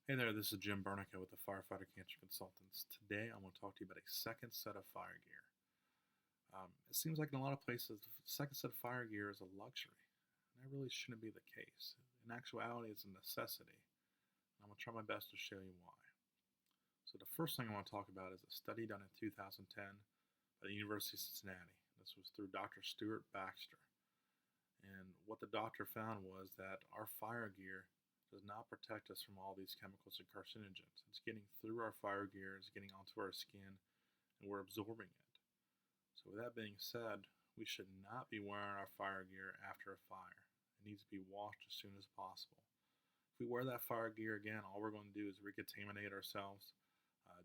Hey there, this is Jim Burneka with the Firefighter Cancer Consultants. Today I'm going to talk to you about a second set of fire gear. It seems like in a lot of places, the second set of fire gear is a luxury, and that really shouldn't be the case. In actuality, it's a necessity. I'm going to try my best to show you why. So, the first thing I want to talk about is a study done in 2010 by the University of Cincinnati. This was through Dr. Stuart Baxter. And what the doctor found was that our fire gear does not protect us from all these chemicals and carcinogens. It's getting through our fire gear, it's getting onto our skin, and we're absorbing it. So, with that being said, we should not be wearing our fire gear after a fire. It needs to be washed as soon as possible. If we wear that fire gear again, all we're going to do is recontaminate ourselves.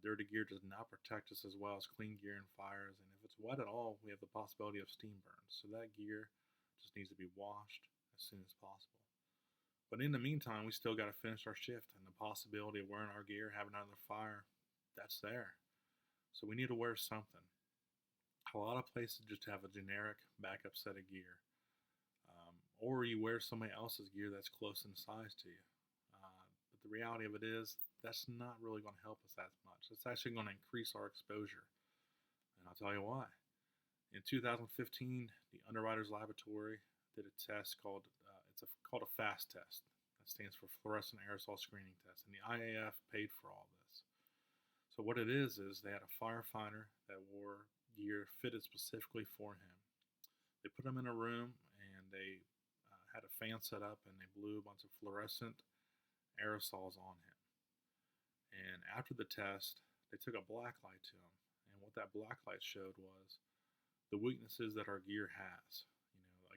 Dirty gear does not protect us as well as clean gear in fires, and if it's wet at all, we have the possibility of steam burns. So that gear just needs to be washed as soon as possible. But in the meantime, we still got to finish our shift, and the possibility of wearing our gear, having another fire, that's there. So we need to wear something. A lot of places just have a generic backup set of gear, or you wear somebody else's gear that's close in size to you. But the reality of it is, that's not really going to help us that much. It's actually going to increase our exposure, and I'll tell you why. In 2015, the Underwriters Laboratory did a test called a FAST test. That stands for Fluorescent Aerosol Screening Test, and the IAF paid for all this. So what it is they had a firefighter that wore gear fitted specifically for him. They put him in a room and they had a fan set up and they blew a bunch of fluorescent aerosols on him. And after the test, they took a black light to him, and what that black light showed was the weaknesses that our gear has.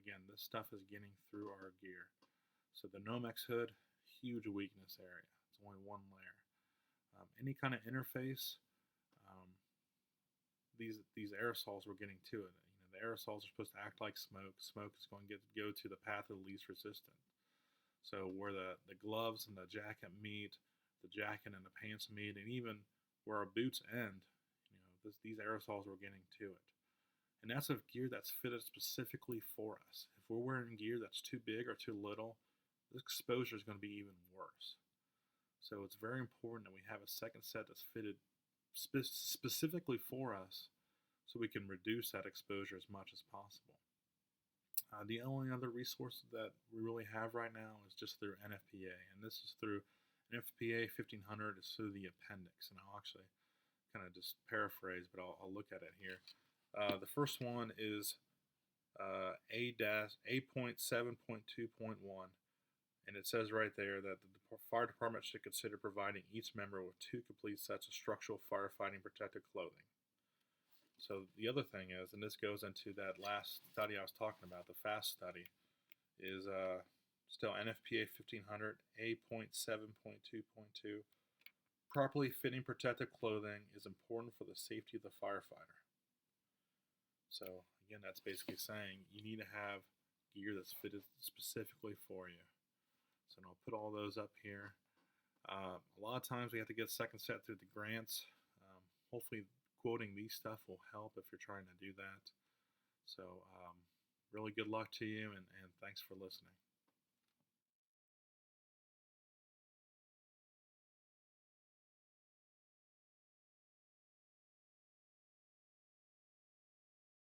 Again, this stuff is getting through our gear. So the Nomex hood, huge weakness area. It's only one layer. Any kind of interface, um, these aerosols were getting to it. The aerosols are supposed to act like smoke. Smoke is going to go to the path of the least resistance. So where the gloves and the jacket meet, the jacket and the pants meet, and even where our boots end, these aerosols were getting to it. And that's a gear that's fitted specifically for us. If we're wearing gear that's too big or too little, the exposure is going to be even worse. So it's very important that we have a second set that's fitted specifically for us so we can reduce that exposure as much as possible. The only other resource that we really have right now is just through NFPA, and this is through NFPA 1500 is through the appendix, and I'll actually kind of just paraphrase, but I'll look at it here. The first one is A.7.2.1, and it says right there that the fire department should consider providing each member with 2 complete sets of structural firefighting protective clothing. So the other thing is, and this goes into that last study I was talking about, the FAST study, is still NFPA 1500 A.7.2.2. Properly fitting protective clothing is important for the safety of the firefighter. So again, that's basically saying you need to have gear that's fitted specifically for you. So I'll put all those up here. A lot of times we have to get second set through the grants. Hopefully quoting these stuff will help if you're trying to do that. So really good luck to you, and thanks for listening.